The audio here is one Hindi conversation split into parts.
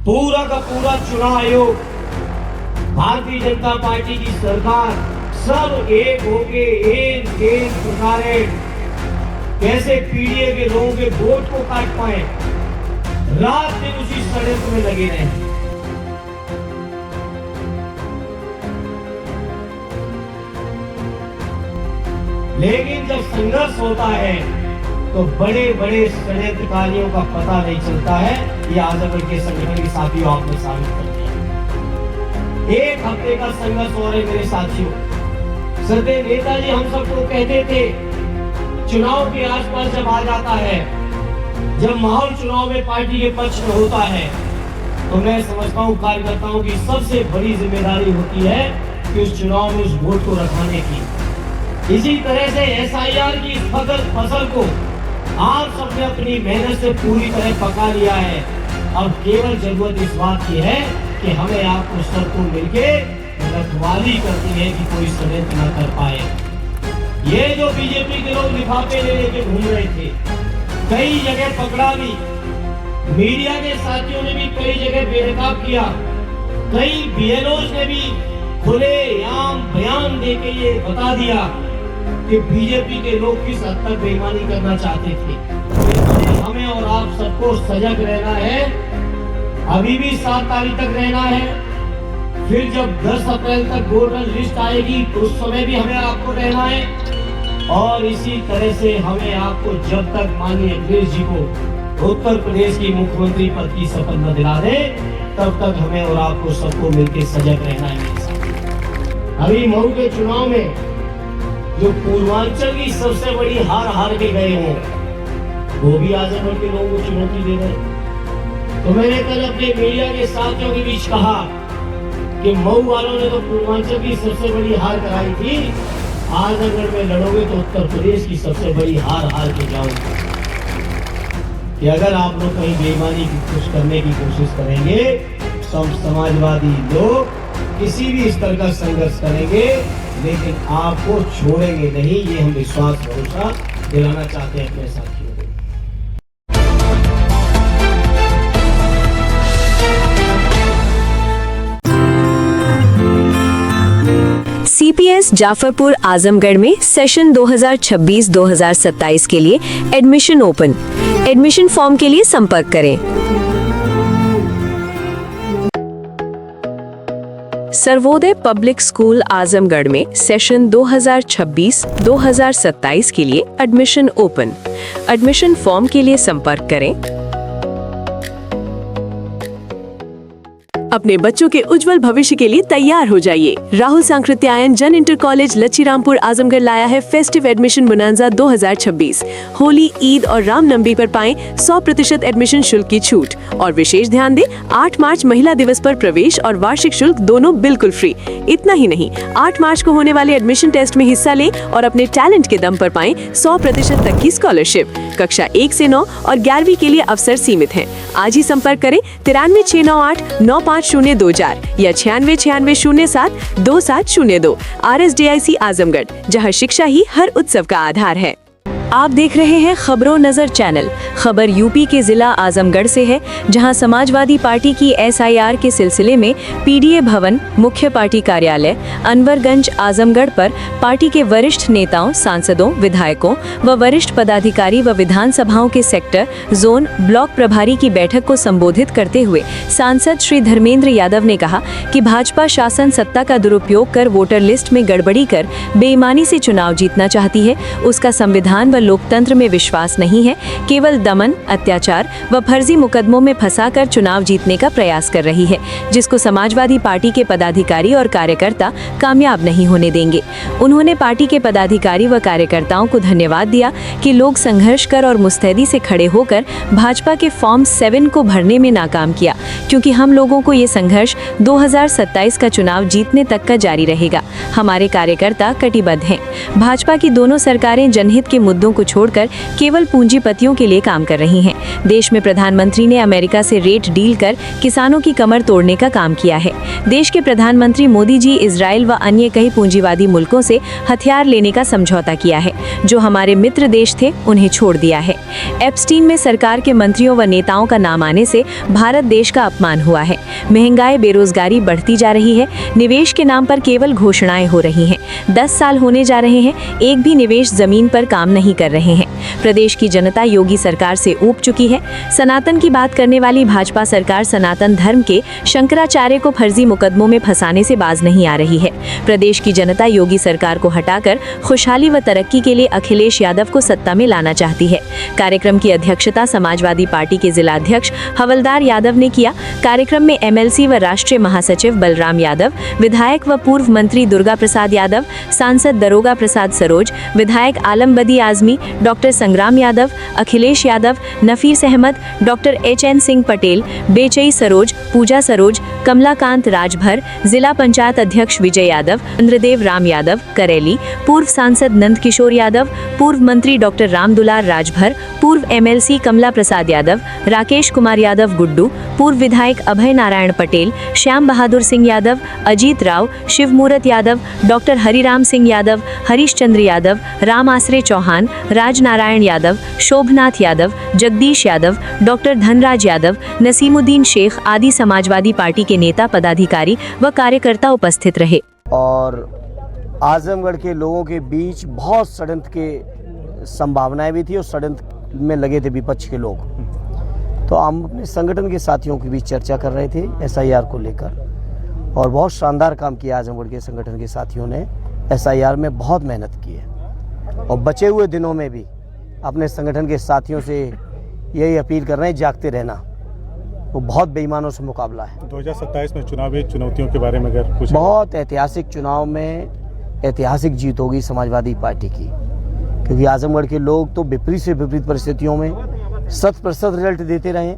पूरा का पूरा चुनाव आयोग, भारतीय जनता पार्टी की सरकार सब एक होके एक प्रकारे कैसे पीडीए के लोगों के वोट को काट पाए, रात दिन उसी षड्यंत्र में लगे रहे। लेकिन जब संघर्ष होता है तो बड़े बड़े षड्यंत्रकारियों का पता नहीं चलता है। ये आजमगढ़ के संगठन के साथियों आपने साबित कर दिया। एक हफ्ते का संघर्ष हो रहा है मेरे साथियों। सदैव नेताजी हम सबको कहते थे, चुनाव के आसपास जब आ जाता है, जब माहौल चुनाव में पार्टी के पक्ष में होता है, तो मैं समझता हूँ कार्यकर्ताओं की सबसे बड़ी जिम्मेदारी होती है कि उस चुनाव में उस वोट को रखाने की। इसी तरह से एसआईआर की इस फसल को आप सबने अपनी मेहनत से पूरी तरह पका लिया है। अब केवल जरूरत इस बात की है कि हमें आपको सबको मिलके रखवाली करनी है कि कोई षड्यंत्र न कर पाए। ये जो बीजेपी के लोग लिफाफे ले लेके घूम रहे थे, कई जगह पकड़ा भी, मीडिया के साथियों ने भी कई जगह बेनकाब किया, कई बीएलओज ने भी खुलेआम बयान देके ये बता दिया कि बीजेपी के लोग किस हद तक बेईमानी करना चाहते थे। हमें और आप सबको सजग रहना है। अभी भी 7 तारीख तक रहना है। फिर जब 10 अप्रैल तक वोटर लिस्ट आएगी तो उस समय भी हमें आपको रहना है। और इसी तरह से हमें आपको जब तक माननीय अखिलेश जी को उत्तर प्रदेश की मुख्यमंत्री पद की शपथ न दिला दे, तब तक हमें और आपको सबको मिलकर सजग रहना है। अभी मऊ के चुनाव में जो पूर्वांचल की सबसे बड़ी हार के गए हों, वो भी आजमगढ़ के लोगों को चुनौती दे रहे। तो मैंने कल अपने मीडिया के साथियों के बीच कहा कि मऊ वालों ने तो पूर्वांचल की सबसे बड़ी हार कराई थी, आजमगढ़ में लड़ोगे तो उत्तर प्रदेश की सबसे बड़ी हार के जाओगे। कि अगर आप लोग कहीं बेईमानी की कोशिश करने की कोशिश करेंगे तो हम समाजवादी लोग किसी भी स्तर का संघर्ष करेंगे, लेकिन आपको छोड़ेंगे नहीं। ये हम विश्वास भरोसा दिलाना चाहते हैं अपने साथियों को। सीपीएस जाफरपुर आजमगढ़ में सेशन 2026-2027 के लिए एडमिशन ओपन। एडमिशन फॉर्म के लिए संपर्क करें। सर्वोदय पब्लिक स्कूल आजमगढ़ में सेशन 2026-2027 के लिए एडमिशन ओपन। एडमिशन फॉर्म के लिए संपर्क करें। अपने बच्चों के उज्जवल भविष्य के लिए तैयार हो जाइए। राहुल सांकृत्यायन जन इंटर कॉलेज लच्छीरामपुर आजमगढ़ लाया है festive admission bonanza 2026। Holi, Eid और रामनवमी पर पाएं 100% एडमिशन शुल्क की छूट। और विशेष ध्यान दें, 8 मार्च महिला दिवस पर प्रवेश और वार्षिक शुल्क दोनों बिल्कुल फ्री। इतना ही नहीं, 8 मार्च को होने वाले एडमिशन टेस्ट में हिस्सा लें और अपने टैलेंट के दम पर पाएं 100% तक की स्कॉलरशिप। कक्षा 1 से 9 और 11वीं के लिए अवसर सीमित हैं। आज ही संपर्क करें 9369895024 या 9696072702। RSDIC आजमगढ़, जहां शिक्षा ही हर उत्सव का आधार है। आप देख रहे हैं खबरों नजर चैनल। खबर यूपी के जिला आजमगढ़ से है, जहां समाजवादी पार्टी की एसआईआर के सिलसिले में पीडीए भवन, मुख्य पार्टी कार्यालय अनवरगंज आजमगढ़ पर पार्टी के वरिष्ठ नेताओं, सांसदों, विधायकों व वरिष्ठ पदाधिकारी व विधानसभाओं के सेक्टर, जोन, ब्लॉक प्रभारी की बैठक को संबोधित करते हुए सांसद श्री धर्मेंद्र यादव ने कहा कि भाजपा शासन सत्ता का दुरुपयोग कर वोटर लिस्ट में गड़बड़ी कर बेईमानी से चुनाव जीतना चाहती है। उसका संविधान लोकतंत्र में विश्वास नहीं है, केवल दमन, अत्याचार व फर्जी मुकदमों में फंसाकर चुनाव जीतने का प्रयास कर रही है, जिसको समाजवादी पार्टी के पदाधिकारी और कार्यकर्ता कामयाब नहीं होने देंगे। उन्होंने पार्टी के पदाधिकारी व कार्यकर्ताओं को धन्यवाद दिया कि लोग संघर्ष कर और मुस्तैदी से खड़े होकर भाजपा के फॉर्म 7 को भरने में नाकाम किया, क्योंकि हम लोगों को ये संघर्ष 2027 का चुनाव जीतने तक का जारी रहेगा। हमारे कार्यकर्ता कटिबद्ध हैं। भाजपा की दोनों सरकारें जनहित के मुद्दों को छोड़कर केवल पूंजीपतियों के लिए काम कर रही हैं। देश में प्रधानमंत्री ने अमेरिका से रेट डील कर किसानों की कमर तोड़ने का काम किया है। देश के प्रधानमंत्री मोदी जी इजराइल व अन्य कई पूंजीवादी मुल्कों से हथियार लेने का समझौता किया है। जो हमारे मित्र देश थे उन्हें छोड़ दिया है। एप्स्टीन में सरकार के मंत्रियों व नेताओं का नाम आने से भारत देश का अपमान हुआ है। महंगाई, बेरोजगारी बढ़ती जा रही है। निवेश के नाम पर केवल घोषणाएं हो रही हैं। 10 साल होने जा रहे हैं, एक भी निवेश जमीन पर काम नहीं कर रहे हैं। प्रदेश की जनता योगी सरकार से ऊब चुकी है। सनातन की बात करने वाली भाजपा सरकार सनातन धर्म के शंकराचार्य को फर्जी मुकदमों में फंसाने से बाज नहीं आ रही है। प्रदेश की जनता योगी सरकार को हटाकर खुशहाली व तरक्की के लिए अखिलेश यादव को सत्ता में लाना चाहती है। कार्यक्रम की अध्यक्षता समाजवादी पार्टी के जिला अध्यक्ष हवलदार यादव ने किया। कार्यक्रम में एमएलसी व राष्ट्रीय महासचिव बलराम यादव, विधायक व पूर्व मंत्री दुर्गा प्रसाद यादव, सांसद दरोगा प्रसाद सरोज, विधायक आलम बदी आजमी, डॉक्टर संग्राम यादव, अखिलेश यादव, नफीस अहमद, डॉक्टर HN सिंह पटेल, बेचई सरोज, पूजा सरोज, कमलाकांत राजभर, जिला पंचायत अध्यक्ष विजय यादव, इंद्रदेव राम यादव करेली, पूर्व सांसद नंद किशोर यादव, पूर्व मंत्री डॉक्टर रामदुलार राजभर, पूर्व MLC कमला प्रसाद यादव, राकेश कुमार यादव गुड्डू, पूर्व विधायक अभय नारायण पटेल, श्याम बहादुर सिंह यादव, अजीत राव, शिवमूरत यादव, डॉक्टर हरिराम सिंह यादव, हरीश चंद्र यादव, राम आसरे चौहान, राजनारायण यादव, शोभनाथ यादव, जगदीश यादव, डॉक्टर धनराज यादव, नसीमुद्दीन शेख आदि समाजवादी पार्टी के नेता, पदाधिकारी व कार्यकर्ता उपस्थित रहे। और आजमगढ़ के लोगों के बीच बहुत षड्यंत्र के संभावनाएं भी थी और षड्यंत्र में लगे थे विपक्ष के लोग। तो हम अपने संगठन के साथियों के बीच चर्चा कर रहे थे SIR को लेकर, और बहुत शानदार काम किया आजमगढ़ के संगठन के साथियों ने। SIR में बहुत मेहनत की है और बचे हुए दिनों में भी अपने संगठन के साथियों से यही अपील कर रहे हैं, जागते रहना। वो बहुत बेईमानों से मुकाबला है। 2027 में चुनावी चुनौतियों के बारे में अगर कुछ, बहुत ऐतिहासिक चुनाव में ऐतिहासिक जीत होगी समाजवादी पार्टी की, क्योंकि आजमगढ़ के लोग तो विपरीत से विपरीत परिस्थितियों में 100% रिजल्ट देते रहे।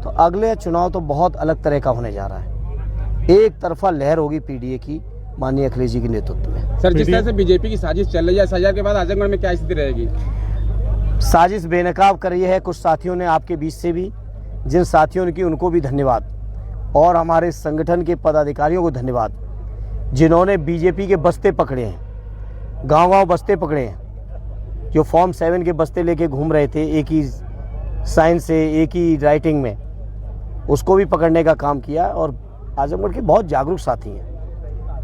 तो अगले चुनाव तो बहुत अलग तरह का होने जा रहा है। एक तरफा लहर होगी PDA की, माननीय अखिलेश जी के नेतृत्व में। सर, जिस तरह से बीजेपी की साजिश चल रही है, SIR के बाद आजमगढ़ में क्या स्थिति रहेगी? साजिश बेनकाब कर रही है कुछ साथियों ने आपके बीच से भी। जिन साथियों ने की उनको भी धन्यवाद, और हमारे संगठन के पदाधिकारियों को धन्यवाद, जिन्होंने बीजेपी के बस्ते पकड़े हैं, गांव-गांव बस्ते पकड़े हैं। जो फॉर्म 7 के बस्ते लेके घूम रहे थे, एक ही साइन से, एक ही राइटिंग में, उसको भी पकड़ने का काम किया। और आजमगढ़ के बहुत जागरूक साथी हैं।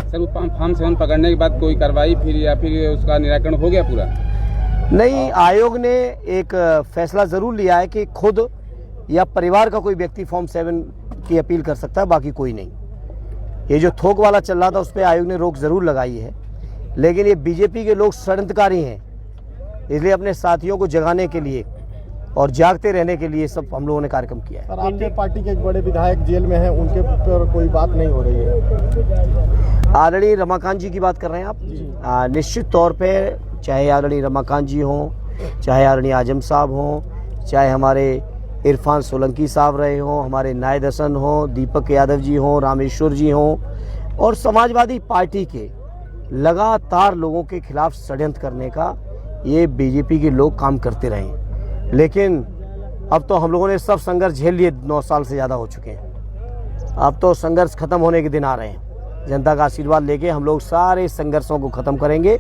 सर, फॉर्म 7 पकड़ने के बाद कोई कार्रवाई फिर या फिर उसका निराकरण हो गया पूरा? नहीं, आयोग ने एक फैसला जरूर लिया है कि खुद या परिवार का कोई व्यक्ति फॉर्म 7 की अपील कर सकता है, बाकी कोई नहीं। ये जो थोक वाला चल रहा था उस पर आयोग ने रोक जरूर लगाई है, लेकिन ये बीजेपी के लोग षड्यंत्रकारी हैं, इसलिए अपने साथियों को जगाने के लिए और जागते रहने के लिए सब हम लोगों ने कार्यक्रम किया है। सर, आपके पार्टी के एक बड़े विधायक जेल में हैं, उनके पर कोई बात नहीं हो रही है? आदरणीय रमाकांत जी की बात कर रहे हैं आप? निश्चित तौर पे, चाहे आदरणीय रमाकांत जी हों, चाहे आदरणीय आजम साहब हों, चाहे हमारे इरफान सोलंकी साहब रहे हों, हमारे नायद हसन हों, दीपक यादव जी हों, रामेश्वर जी हों, और समाजवादी पार्टी के लगातार लोगों के खिलाफ षड्यंत्र करने का ये बीजेपी के लोग काम करते रहे। लेकिन अब तो हम लोगों ने सब संघर्ष झेल लिए, 9 साल से ज़्यादा हो चुके हैं। अब तो संघर्ष खत्म होने के दिन आ रहे हैं। जनता का आशीर्वाद लेके हम लोग सारे संघर्षों को खत्म करेंगे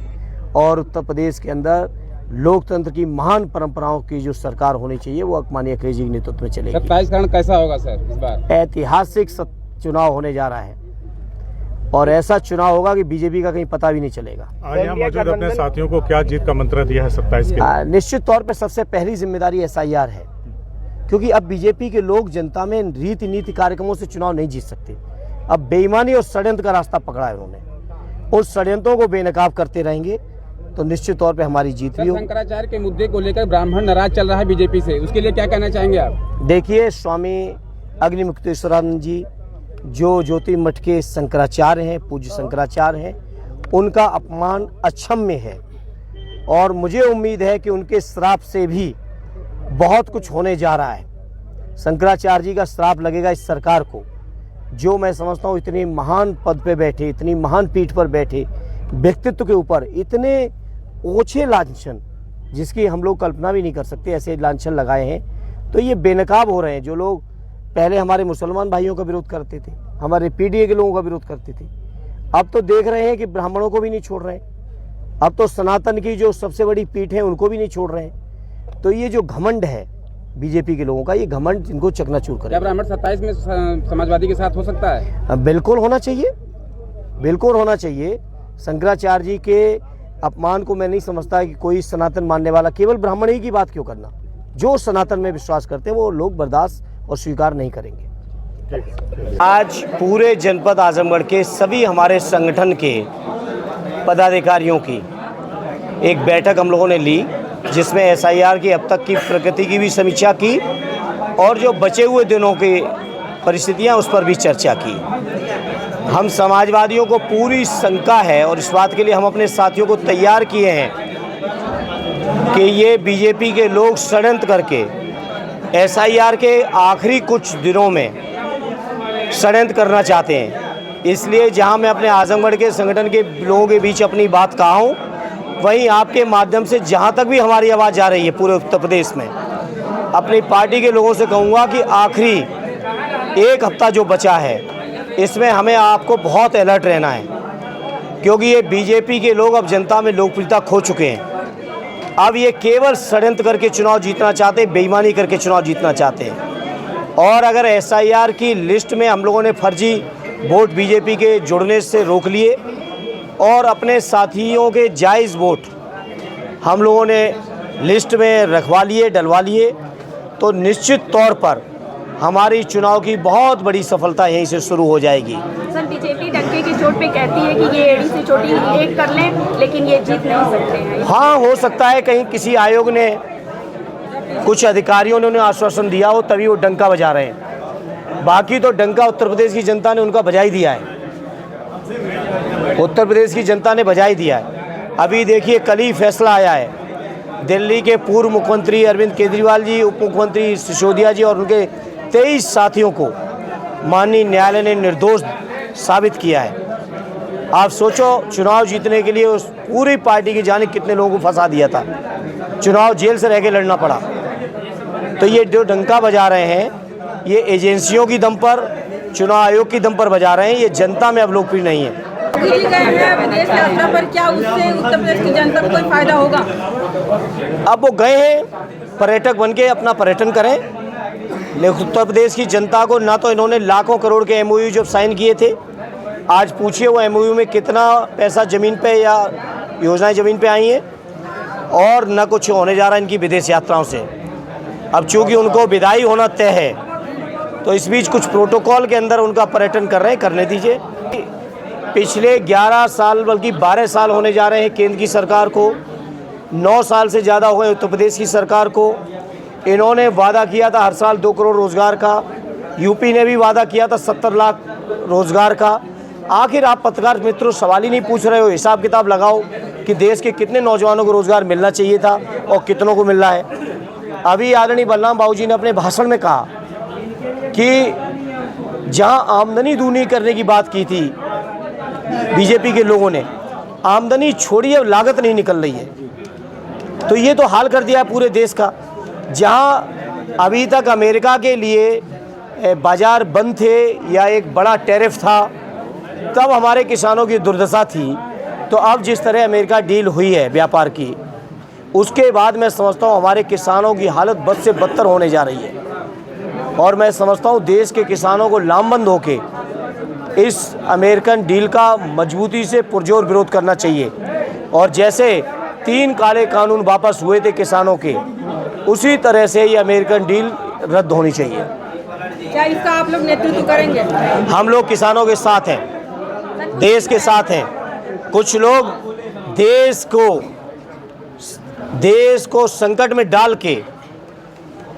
और उत्तर प्रदेश के अंदर लोकतंत्र की महान परंपराओं की जो सरकार होनी चाहिए वो माननीय अखिलेश जी के नेतृत्व में चलेगी। 27 कैसा होगा सर इस बार? ऐतिहासिक चुनाव होने जा रहा है और ऐसा चुनाव होगा कि बीजेपी का कहीं पता भी नहीं चलेगा। आज यहाँ मौजूद अपने साथियों को क्या जीत का मंत्र दिया है 27 के? निश्चित तौर पे सबसे पहली जिम्मेदारी SIR है, क्योंकि अब बीजेपी के लोग जनता में रीति नीति कार्यक्रमों से चुनाव नहीं जीत सकते। अब बेईमानी और षड्यंत्र का रास्ता पकड़ा है उन्होंने। उस षड्यंत्रों को बेनकाब करते रहेंगे तो निश्चित तौर पे हमारी जीत भी होगी। शंकराचार्य के मुद्दे को लेकर ब्राह्मण नाराज चल रहा है बीजेपी से, उसके लिए क्या कहना चाहेंगे आप? देखिए, स्वामी अग्निमुक्तेश्वरानंद जी जो ज्योति मठ के शंकराचार्य हैं, पूज्य शंकराचार्य हैं, उनका अपमान अक्षम्य है और मुझे उम्मीद है कि उनके श्राप से भी बहुत कुछ होने जा रहा है। शंकराचार्य जी का श्राप लगेगा इस सरकार को, जो मैं समझता हूँ इतनी महान पद पे बैठे, इतनी महान पीठ पर बैठे व्यक्तित्व के ऊपर इतने ओछे लांछन, जिसकी हम लोग कल्पना भी नहीं कर सकते, ऐसे लांछन लगाए हैं। तो ये बेनकाब हो रहे हैं। जो लोग पहले हमारे मुसलमान भाइयों का विरोध करते थे, हमारे पीडीए के लोगों का विरोध करते थे। अब तो देख रहे हैं कि ब्राह्मणों को भी नहीं छोड़ रहे हैं। अब तो सनातन की जो सबसे बड़ी पीठ है उनको भी नहीं छोड़ रहे हैं। तो ये जो घमंड है बीजेपी के लोगों का, ये घमंड इनको चकनाचूर करे। क्या ब्राह्मण 27 में समाजवादी के साथ हो सकता है? बिल्कुल होना चाहिए, बिल्कुल होना चाहिए। शंकराचार्य जी के अपमान को मैं नहीं समझता कि कोई सनातन मानने वाला केवल ब्राह्मण ही की बात क्यों करना। जो सनातन में विश्वास करते हैं वो लोग बर्दाश्त और स्वीकार नहीं करेंगे। आज पूरे जनपद आजमगढ़ के सभी हमारे संगठन के पदाधिकारियों की एक बैठक हम लोगों ने ली, जिसमें एसआईआर की अब तक की प्रगति की भी समीक्षा की और जो बचे हुए दिनों की परिस्थितियां उस पर भी चर्चा की। हम समाजवादियों को पूरी शंका है और इस बात के लिए हम अपने साथियों को तैयार किए हैं कि ये बीजेपी के लोग षड्यंत्र करके एसआईआर के आखिरी कुछ दिनों में षड्यंत्र करना चाहते हैं। इसलिए जहां मैं अपने आजमगढ़ के संगठन के लोगों के बीच अपनी बात कहा हूं, वहीं आपके माध्यम से जहां तक भी हमारी आवाज़ जा रही है पूरे उत्तर प्रदेश में, अपनी पार्टी के लोगों से कहूँगा कि आखिरी एक हफ्ता जो बचा है इसमें हमें आपको बहुत अलर्ट रहना है, क्योंकि ये बीजेपी के लोग अब जनता में लोकप्रियता खो चुके हैं। अब ये केवल षड्यंत्र करके चुनाव जीतना चाहते हैं, बेईमानी करके चुनाव जीतना चाहते हैं। और अगर एसआईआर की लिस्ट में हम लोगों ने फर्जी वोट बीजेपी के जुड़ने से रोक लिए और अपने साथियों के जायज़ वोट हम लोगों ने लिस्ट में रखवा लिए, डलवा लिए, तो निश्चित तौर पर हमारी चुनाव की बहुत बड़ी सफलता यहीं से शुरू हो जाएगी। सर, बीजेपी डंके की चोट पे कहती है कि ये एड़ी से चोटी एक कर लें, लेकिन ये जीत नहीं सकते हैं। हाँ, हो सकता है कहीं किसी आयोग ने, कुछ अधिकारियों ने उन्हें आश्वासन दिया हो तभी वो डंका बजा रहे हैं। बाकी तो डंका उत्तर प्रदेश की जनता ने उनका बजा ही दिया है, उत्तर प्रदेश की जनता ने बजा ही दिया है। अभी देखिए कल ही फैसला आया है, दिल्ली के पूर्व मुख्यमंत्री अरविंद केजरीवाल जी, उप मुख्यमंत्री सिसोदिया जी और उनके 23 साथियों को माननीय न्यायालय ने निर्दोष साबित किया है। आप सोचो, चुनाव जीतने के लिए उस पूरी पार्टी की जाने कितने लोगों को फंसा दिया था, चुनाव जेल से रह के लड़ना पड़ा। तो ये जो डंका बजा रहे हैं, ये एजेंसियों की दम पर, चुनाव आयोग की दम पर बजा रहे हैं, ये जनता में अब लोकप्रिय नहीं है। विदेश यात्रा पर क्या उससे उत्तर प्रदेश की जनता को कोई फायदा होगा? अब वो गए हैं, पर्यटक बन के अपना पर्यटन करें, लेकिन उत्तर प्रदेश की जनता को ना तो इन्होंने लाखों करोड़ के एमओयू जो साइन किए थे, आज पूछिए वो एमओयू में कितना पैसा ज़मीन पे या योजनाएं ज़मीन पे आई हैं, और न कुछ होने जा रहा है इनकी विदेश यात्राओं से। अब चूँकि उनको विदाई होना तय है, तो इस बीच कुछ प्रोटोकॉल के अंदर उनका पर्यटन कर रहे हैं, करने दीजिए। पिछले 11 साल बल्कि 12 साल होने जा रहे हैं केंद्र की सरकार को, 9 साल से ज़्यादा हो गए उत्तर प्रदेश की सरकार को। इन्होंने वादा किया था हर साल 2 करोड़ रोज़गार का, यूपी ने भी वादा किया था 70 लाख रोज़गार का। आखिर आप पत्रकार मित्रों सवाल ही नहीं पूछ रहे हो, हिसाब किताब लगाओ कि देश के कितने नौजवानों को रोज़गार मिलना चाहिए था और कितनों को मिल रहा है। अभी आदरणीय बलराम बाबू जी ने अपने भाषण में कहा कि जहां आमदनी दूनी करने की बात की थी बीजेपी के लोगों ने, आमदनी छोड़िए, लागत नहीं निकल रही है। तो ये तो हाल कर दिया पूरे देश का। जहां अभी तक अमेरिका के लिए बाजार बंद थे या एक बड़ा टैरिफ था, तब हमारे किसानों की दुर्दशा थी, तो अब जिस तरह अमेरिका डील हुई है व्यापार की, उसके बाद मैं समझता हूँ हमारे किसानों की हालत बद से बदतर होने जा रही है। और मैं समझता हूँ देश के किसानों को लामबंद होके इस अमेरिकन डील का मजबूती से पुरजोर विरोध करना चाहिए। और जैसे 3 काले कानून वापस हुए थे किसानों के, उसी तरह से ये अमेरिकन डील रद्द होनी चाहिए। क्या इसका आप लोग नेतृत्व करेंगे? हम लोग किसानों के साथ हैं, देश के साथ हैं। कुछ लोग देश को संकट में डाल के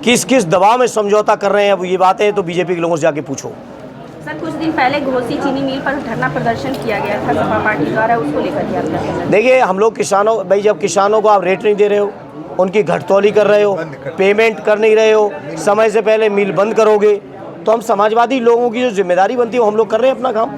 किस किस दबाव में समझौता कर रहे हैं, अब ये बातें तो बीजेपी के लोगों से जाके पूछो। सर, कुछ दिन पहले घोसी चीनी मिल पर धरना प्रदर्शन किया गया था सपा पार्टी द्वारा, उसको लेकर क्या आपका? देखिए, हम लोग किसानों, भाई जब किसानों को आप रेट नहीं दे रहे हो, उनकी घटतौली कर रहे हो, पेमेंट कर नहीं रहे हो, समय से पहले मिल बंद करोगे, तो हम समाजवादी लोगों की जो जिम्मेदारी बनती है वो हम लोग कर रहे हैं अपना काम।